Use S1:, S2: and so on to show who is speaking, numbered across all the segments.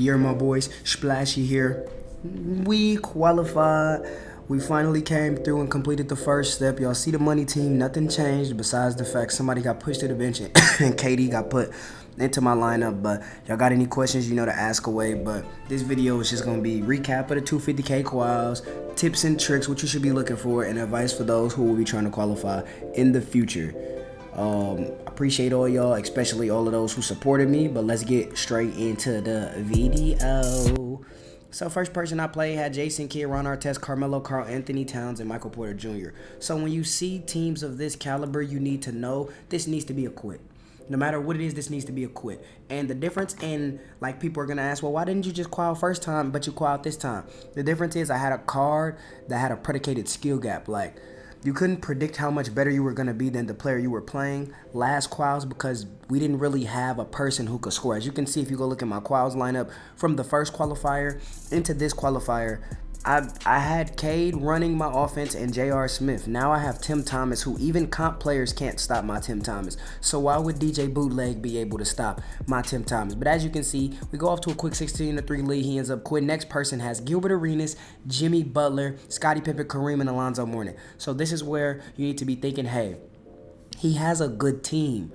S1: You're my boys, Splashy here. We qualified. We finally came through and completed the first step. Y'all see the money team, nothing changed besides the fact somebody got pushed to the bench and KD got put into my lineup. But y'all got any questions, you know to ask away. But this video is just going to be recap of the 250K quals, tips and tricks, what you should be looking for, and advice for those who will be trying to qualify in the future. Appreciate all y'all, especially all of those who supported me, but let's get straight into the video. So first person I played had Jason Kidd, Ron Artest, Carmelo, Karl Anthony Towns, and Michael Porter Jr. So when you see teams of this caliber, you need to know this needs to be a quit. No matter what it is, this needs to be a quit. And the difference in, like, people are going to ask, well, why didn't you just qual first time, but you qual this time? The difference is I had a card that had a predicated skill gap. Like, you couldn't predict how much better you were going to be than the player you were playing last quals because we didn't really have a person who could score. As you can see, if you go look at my quals lineup from the first qualifier into this qualifier, I had Cade running my offense and J.R. Smith. Now I have Tim Thomas, who even comp players can't stop my Tim Thomas. So why would DJ Bootleg be able to stop my Tim Thomas? But as you can see, we go off to a quick 16-3 lead. He ends up quitting. Next person has Gilbert Arenas, Jimmy Butler, Scottie Pippen, Kareem, and Alonzo Mourning. So this is where you need to be thinking, hey, he has a good team.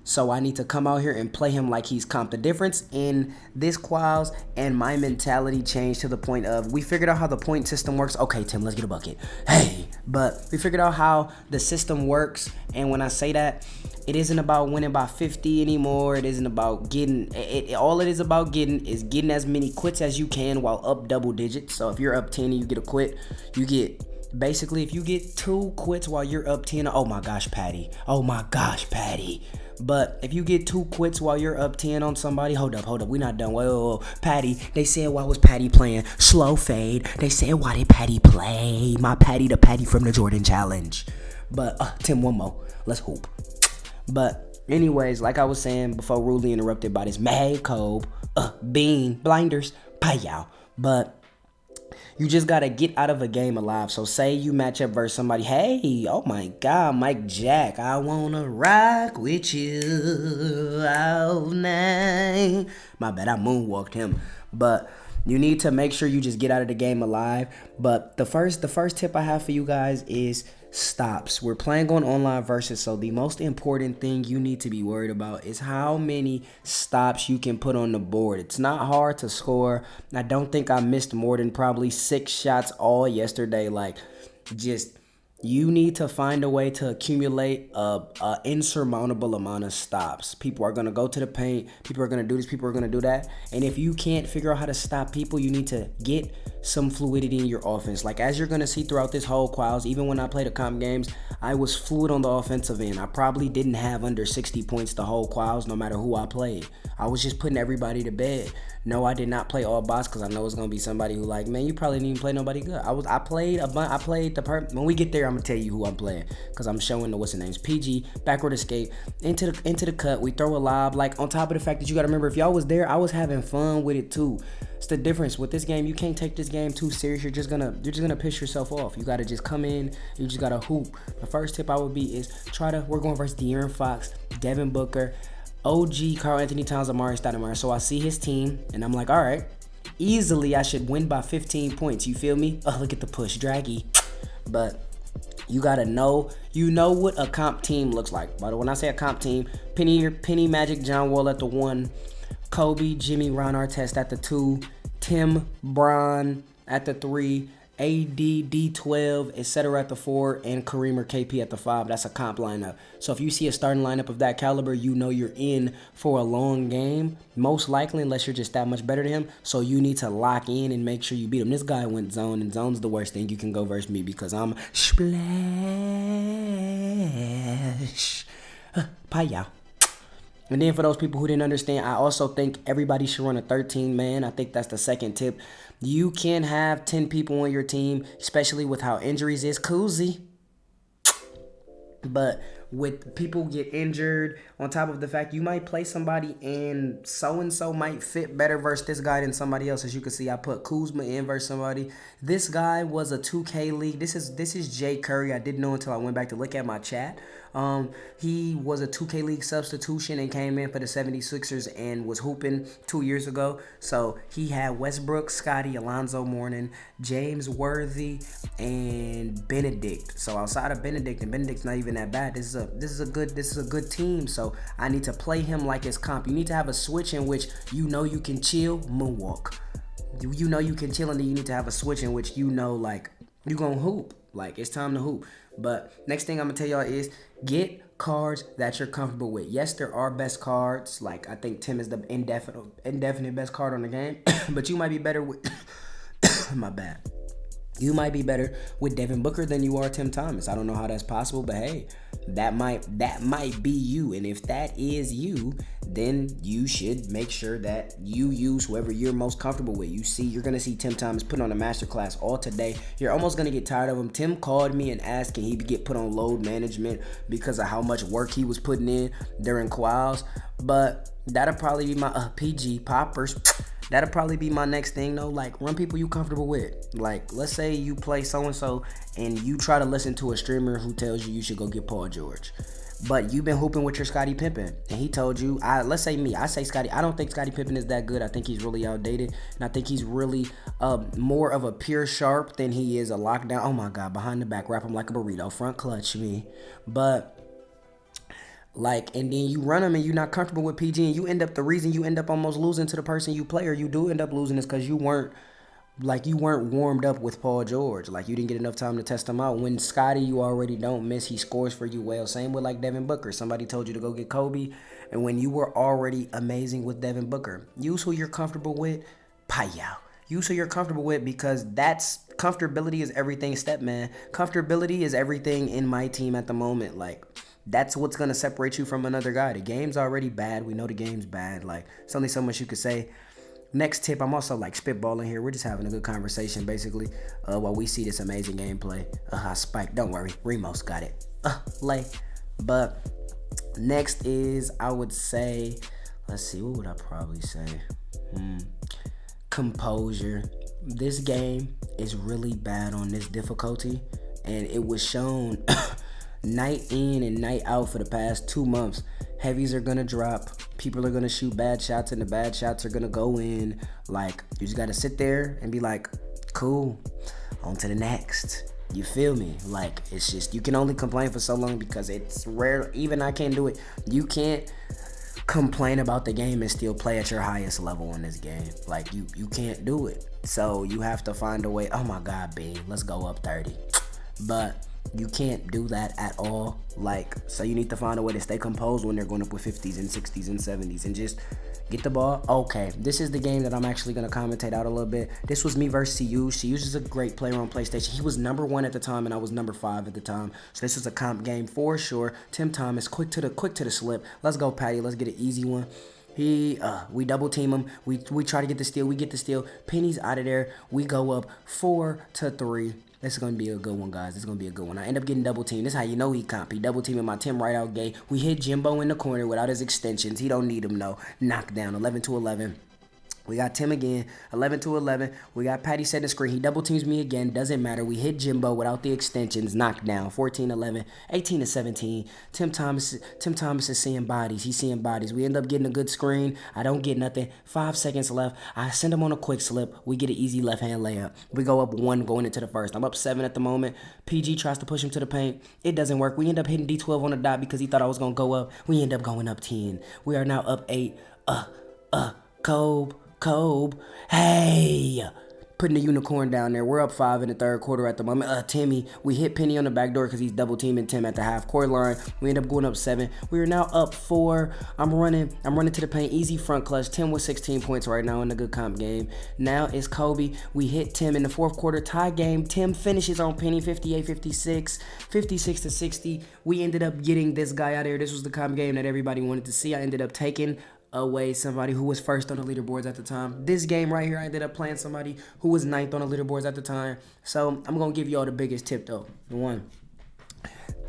S1: So I need to come out here and play him like he's comp. The difference in this quals and my mentality changed to the point of we figured out how the point system works. Okay, Tim, let's get a bucket. Hey, but we figured out how the system works. And when I say that, it isn't about winning by 50 anymore. It isn't about getting all it is about getting is getting as many quits as you can while up double digits. So if you're up 10 and you get a quit, you get basically if you get 2 quits while you're up 10, oh my gosh, Patty. Oh my gosh, Patty. But if you get 2 quits while you're up 10 on somebody, hold up, we're not done. Whoa, Patty, they said why was Patty playing slow fade? They said why did Patty play? My Patty the Patty from the Jordan Challenge. But Tim, one more. Let's hoop. But anyways, like I was saying before rudely interrupted by this mad Kobe, bean, blinders, pow. But you just got to get out of a game alive. So say you match up versus somebody. Hey, oh my God, Mike Jack. I want to rock with you all night. My bad, I moonwalked him. But you need to make sure you just get out of the game alive. But the first tip I have for you guys is stops. We're playing on online versus, so the most important thing you need to be worried about is how many stops you can put on the board. It's not hard to score. I don't think I missed more than probably 6 shots all yesterday. Like, just you need to find a way to accumulate a insurmountable amount of stops. People are going to go to the paint. People are going to do this. People are going to do that. And if you can't figure out how to stop people, you need to get some fluidity in your offense. Like, as you're going to see throughout this whole quals, even when I played the comp games, I was fluid on the offensive end. I probably didn't have under 60 points the whole quals, no matter who I played. I was just putting everybody to bed. No, I did not play all boss because I know it's going to be somebody who like, man, you probably didn't even play nobody good. I played when we get there, I'm going to tell you who I'm playing because I'm showing the what's the names. PG, backward escape, into the cut. We throw a lob. Like, on top of the fact that you got to remember, if y'all was there, I was having fun with it too. It's the difference with this game. You can't take this game too serious. You're just gonna piss yourself off. You gotta just come in. You just gotta hoop. The first tip I would be is we're going versus De'Aaron Fox, Devin Booker, OG, Karl Anthony Towns, Amari Stoudemire. So I see his team, and I'm like, all right, easily I should win by 15 points. You feel me? Oh, look at the push, draggy. But you gotta know, what a comp team looks like. But when I say a comp team, Penny, Magic, John Wall at the 1, Kobe, Jimmy, Ron Artest at the 2, Tim, Bron at the 3, AD, D12, etc. at the 4, and Kareem or KP at the 5. That's a comp lineup. So if you see a starting lineup of that caliber, you know you're in for a long game, most likely, unless you're just that much better than him. So you need to lock in and make sure you beat him. This guy went zone, and zone's the worst thing you can go versus me because I'm splash. Paya. And then for those people who didn't understand, I also think everybody should run a 13-man. I think that's the second tip. You can have 10 people on your team, especially with how injuries is. Koozie. But with people get injured, on top of the fact you might play somebody and so might fit better versus this guy than somebody else. As you can see, I put Kuzma in versus somebody. This guy was a 2K league. This is Jay Curry. I didn't know until I went back to look at my chat. He was a 2K league substitution and came in for the 76ers and was hooping 2 years ago. So he had Westbrook, Scotty, Alonzo Mourning, James Worthy, and Benedict. So outside of Benedict, and Benedict's not even that bad. This is a good team. So I need to play him like his comp. You need to have a switch in which you know you can chill, moonwalk. You know you can chill, and then you need to have a switch in which you know like you gonna hoop. Like it's time to hoop. But next thing I'm gonna tell y'all is get cards that you're comfortable with. Yes, there are best cards. Like I think Tim is the indefinite best card on the game. But you might be better with my bad. You might be better with Devin Booker than you are Tim Thomas. I don't know how that's possible, but hey, that might be you. And if that is you, then you should make sure that you use whoever you're most comfortable with. You're gonna see Tim Thomas put on a masterclass all today. You're almost gonna get tired of him. Tim called me and asked can he get put on load management because of how much work he was putting in during quals. But that'll probably be my PG poppers. That'll probably be my next thing though. Like run people you comfortable with. Like let's say you play so-and-so and you try to listen to a streamer who tells you should go get Paul George. But you've been hooping with your Scottie Pippen and he told you, let's say me, I say Scottie, I don't think Scottie Pippen is that good. I think he's really outdated. And I think he's really more of a pure sharp than he is a lockdown. Oh my God, behind the back, wrap him like a burrito, front clutch me. But like, and then you run them and you're not comfortable with PG and the reason you end up almost losing to the person you play or you do end up losing is because you weren't warmed up with Paul George. Like you didn't get enough time to test him out. When Scotty, you already don't miss. He scores for you well. Same with like Devin Booker. Somebody told you to go get Kobe. And when you were already amazing with Devin Booker, use who you're comfortable with. Payao. Use who you're comfortable with because that's comfortability is everything, step man. Comfortability is everything in my team at the moment. Like that's what's going to separate you from another guy. The game's already bad. We know the game's bad. Like, there's only so much you could say. Next tip, I'm also, like, spitballing here. We're just having a good conversation, basically, while we see this amazing gameplay. Spike. Don't worry. Remos got it. Lay. But next is, I would say, let's see. What would I probably say? Composure. This game is really bad on this difficulty. And it was shown night in and night out for the past 2 months. Heavies are gonna drop. People are gonna shoot bad shots, and the bad shots are gonna go in. Like, you just gotta sit there and be like, cool, on to the next. You feel me? Like, it's just, you can only complain for so long because it's rare. Even I can't do it. You can't complain about the game and still play at your highest level in this game. Like, you can't do it. So you have to find a way. Oh my God, B, let's go up 30. But you can't do that at all. Like, so you need to find a way to stay composed when they're going up with 50s and 60s and 70s and just get the ball. Okay, this is the game that I'm actually going to commentate out a little bit. This was me versus Siuge. Siuge is a great player on PlayStation. He was number 1 at the time and I was number 5 at the time. So this was a comp game for sure. Tim Thomas, quick to the slip. Let's go, Patty. Let's get an easy one. We double team him. We try to get the steal. We get the steal. Penny's out of there. We go up 4-3. This is going to be a good one, guys. This is going to be a good one. I end up getting double teamed. This is how you know he comp. He double teaming my Tim right out gay. We hit Jimbo in the corner without his extensions. He don't need them, no. Knockdown, 11-11. We got Tim again, 11-11. We got Patty setting the screen. He double teams me again. Doesn't matter. We hit Jimbo without the extensions. Knockdown, 14-11, 18-17. Tim Thomas is seeing bodies. He's seeing bodies. We end up getting a good screen. I don't get nothing. 5 seconds left. I send him on a quick slip. We get an easy left-hand layup. We go up 1 going into the first. I'm up 7 at the moment. PG tries to push him to the paint. It doesn't work. We end up hitting D12 on the dot because he thought I was going to go up. We end up going up 10. We are now up 8. Kobe, hey, putting the unicorn down there. We're up 5 in the third quarter at the moment. Timmy, we hit Penny on the back door because he's double teaming Tim at the half court line. We end up going up 7. We are now up 4. I'm running to the paint. Easy front clutch. Tim with 16 points right now in the good comp game. Now it's Kobe. We hit Tim in the fourth quarter. Tie game. Tim finishes on Penny 58-56, 56-60. We ended up getting this guy out of here. This was the comp game that everybody wanted to see. I ended up taking away somebody who was first on the leaderboards at the time. This game right here, I ended up playing somebody who was 9th on the leaderboards at the time. So I'm going to give you all the biggest tip, though. 1,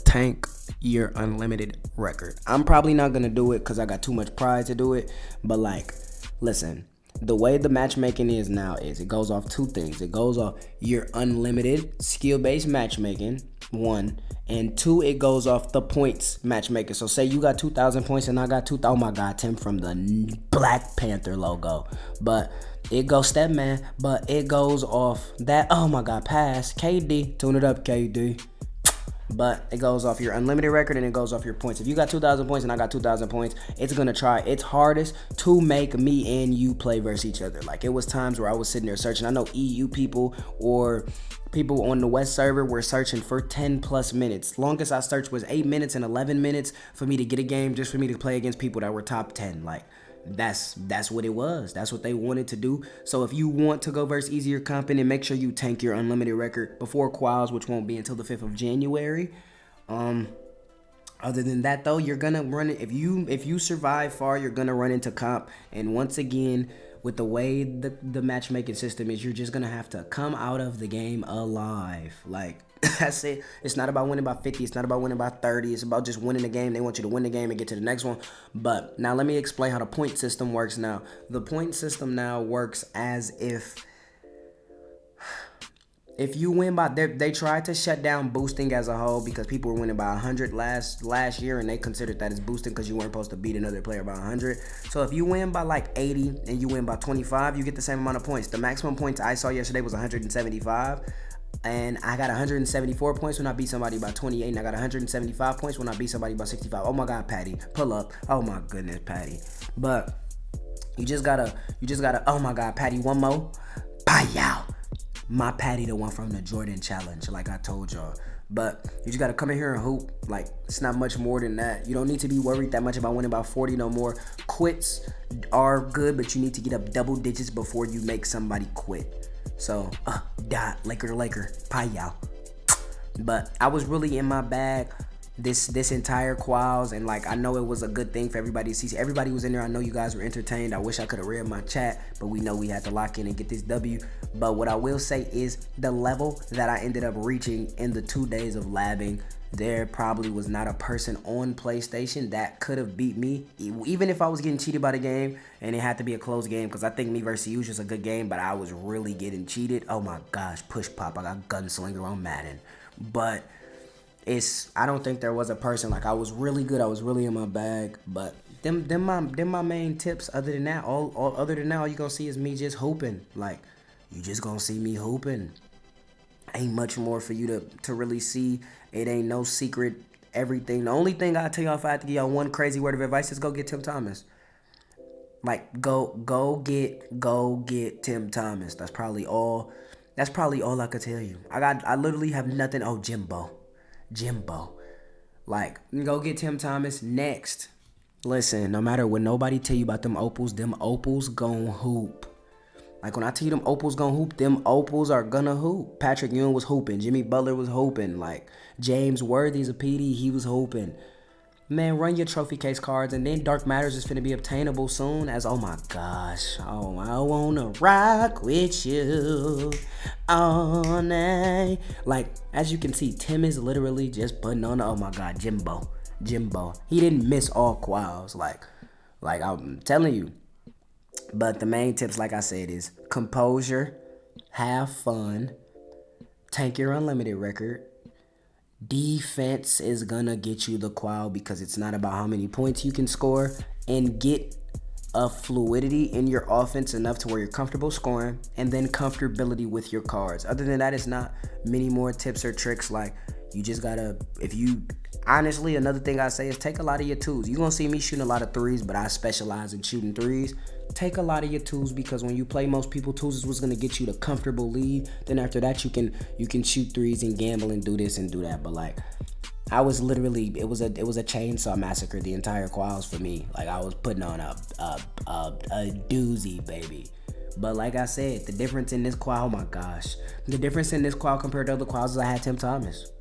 S1: tank your unlimited record. I'm probably not gonna do it because I got too much pride to do it, but like, listen, the way the matchmaking is now is it goes off two things. It goes off your unlimited skill-based matchmaking, one, and two, it goes off the points matchmaking. So say you got 2,000 points and I got 2,000. Oh my God, Tim from the Black Panther logo. But it goes step man, but it goes off that, oh my God, pass. KD, tune it up, KD. But it goes off your unlimited record and it goes off your points. If you got 2,000 points and I got 2,000 points, it's going to try its hardest to make me and you play versus each other. Like, it was times where I was sitting there searching. I know EU people or people on the West server were searching for 10 plus minutes. Longest I searched was 8 minutes and 11 minutes for me to get a game, just for me to play against people that were top 10. Like, that's what it was. That's what they wanted to do. So if you want to go versus easier comp, and make sure you tank your unlimited record before quals, which won't be until the 5th of January. Other than that though, you're gonna run it. If you survive far, you're gonna run into comp. And once again, with the way the matchmaking system is, you're just gonna have to come out of the game alive. Like, that's it. It's not about winning by 50. It's not about winning by 30. It's about just winning the game. They want you to win the game and get to the next one. But now let me explain how the point system works now. The point system now works as if you win by, they tried to shut down boosting as a whole because people were winning by 100 last year, and they considered that as boosting because you weren't supposed to beat another player by 100. So if you win by like 80 and you win by 25, you get the same amount of points. The maximum points I saw yesterday was 175. And I got 174 points when I beat somebody by 28, and I got 175 points when I beat somebody by 65. Oh my God, Patty, pull up. Oh my goodness, Patty. But you just gotta, oh my God, Patty, one more. Pow. My Patty, the one from the Jordan Challenge, like I told y'all. But you just gotta come in here and hoop. Like, it's not much more than that. You don't need to be worried that much about winning by 40 no more. Quits are good, but you need to get up double digits before you make somebody quit. So, Laker, pie y'all. But I was really in my bag this entire quals, and like, I know it was a good thing for everybody to see. Everybody was in there. I know you guys were entertained. I wish I could have read my chat, but we know we had to lock in and get this W. But what I will say is the level that I ended up reaching in the 2 days of labbing, there probably was not a person on PlayStation that could have beat me, even if I was getting cheated by the game and it had to be a close game, because I think me versus you was a good game, but I was really getting cheated. Oh my gosh, push pop, I got Gunslinger on Madden. But I don't think there was a person. Like, I was really good, I was really in my bag. But them my main tips. Other than that, all you gonna see is me just hooping. Like, you just gonna see me hooping. Ain't much more for you to really see. It ain't no secret everything. The only thing I tell y'all, if I had to give y'all one crazy word of advice, is go get Tim Thomas. Like, go get Tim Thomas. That's probably all I could tell you. I literally have nothing. Oh, Jimbo. Like, go get Tim Thomas. Next, listen, no matter what nobody tell you about them opals gon' hoop. Like, when I tell you them opals gon' hoop, them opals are gonna hoop. Patrick Ewing was hooping. Jimmy Butler was hooping. Like, James Worthy's a PD, he was hooping. Man, run your trophy case cards, and then Dark Matters is finna be obtainable soon as, oh my gosh, oh, I wanna rock with you all night. Like, as you can see, Tim is literally just putting on, oh my God, Jimbo. He didn't miss all quals, like I'm telling you. But the main tips, like I said, is composure, have fun, tank your unlimited record. Defense is gonna get you the qual because it's not about how many points you can score, and get a fluidity in your offense enough to where you're comfortable scoring, and then comfortability with your cards. Other than that, it's not many more tips or tricks. Like, you just gotta, honestly, another thing I say is take a lot of your twos. You're gonna see me shooting a lot of threes, but I specialize in shooting threes. Take a lot of your twos, because when you play most people, twos is what's gonna get you the comfortable lead. Then after that, you can shoot threes and gamble and do this and do that. But like, I was literally, it was a chainsaw massacre the entire quals for me. Like, I was putting on a doozy, baby. But like I said, the difference in this qual, oh my gosh, the difference in this qual compared to other quals is I had Tim Thomas.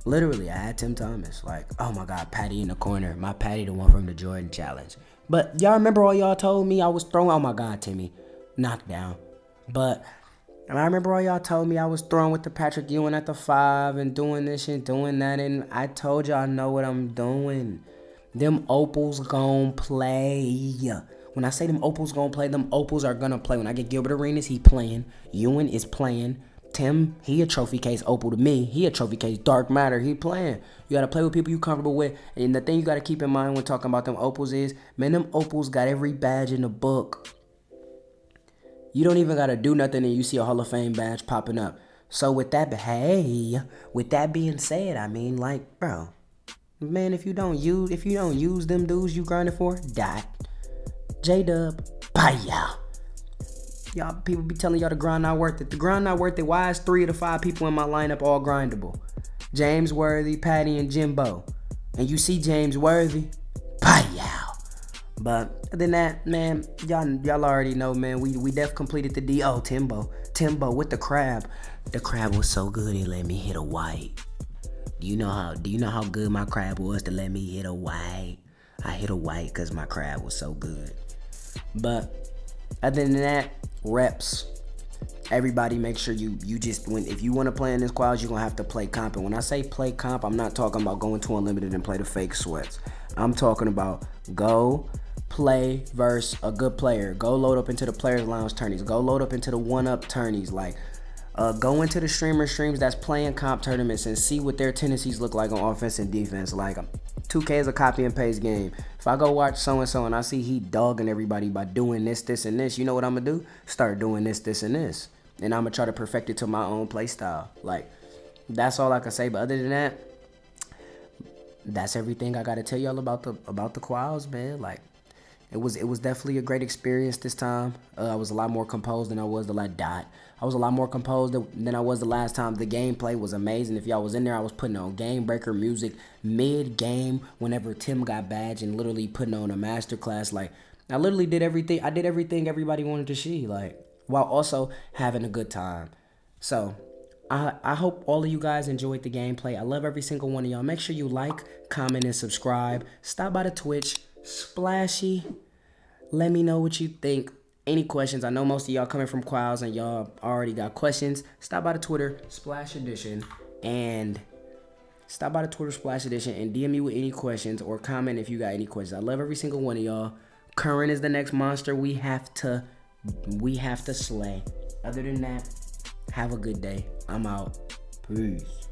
S1: Literally, I had Tim Thomas. Like, oh my God, Patty in the corner. My Patty, the one from the Jordan Challenge. But y'all remember all y'all told me I was throwing? Oh my God, Timmy, knockdown. But And I remember all y'all told me I was throwing with the Patrick Ewing at the 5 and doing this and doing that. And I told y'all I know what I'm doing. Them Opals gon' play. When I say them Opals gon' play, them Opals are gonna play. When I get Gilbert Arenas, he playing. Ewing is playing. Tim, he a trophy case Opal to me. He a trophy case Dark Matter. He playing. You gotta play with people you comfortable with. And the thing you gotta keep in mind when talking about them Opals is, man, them Opals got every badge in the book. You don't even gotta do nothing and you see a Hall of Fame badge popping up. So with that, with that being said, I mean, like, bro, man, if you don't use them dudes you grinding for, dot. J-Dub, bye y'all. Y'all people be telling y'all the grind not worth it. The grind not worth it. Why is 3 of the 5 people in my lineup all grindable? James Worthy, Patty, and Jimbo. And you see James Worthy, bye y'all. But other than that, man, y'all already know, man. We def completed the D. Oh, Timbo with the crab. The crab was so good it let me hit a white. Do you know how good my crab was to let me hit a white? I hit a white because my crab was so good. But other than that, reps. Everybody make sure you just if you want to play in this quals, you're gonna have to play comp. And when I say play comp, I'm not talking about going to Unlimited and play the fake sweats. I'm talking about go play versus a good player. Go load up into the Players Lounge tourneys. Go load up into the 1-up tourneys. Like, go into the streams that's playing comp tournaments and see what their tendencies look like on offense and defense. Like, 2K is a copy and paste game. If I go watch so-and-so and I see he dogging everybody by doing this, and this, you know what I'm going to do? Start doing this, and this. And I'm going to try to perfect it to my own play style. Like, that's all I can say. But other than that, that's everything I got to tell y'all about the quals, man. Like, it was definitely a great experience this time. I was a lot more composed than I was the last dot. I was a lot more composed than I was the last time. The gameplay was amazing. If y'all was in there, I was putting on game breaker music mid-game whenever Tim got badged and literally putting on a masterclass. Like, I literally did everything. I did everything everybody wanted to see, like, while also having a good time. So, I hope all of you guys enjoyed the gameplay. I love every single one of y'all. Make sure you like, comment, and subscribe. Stop by the Twitch. Splashy. Let me know what you think. Any questions? I know most of y'all coming from quals and y'all already got questions. Stop by the Twitter Splash Edition and DM me with any questions or comment if you got any questions. I love every single one of y'all. Current is the next monster we have to slay. Other than that, have a good day. I'm out. Peace.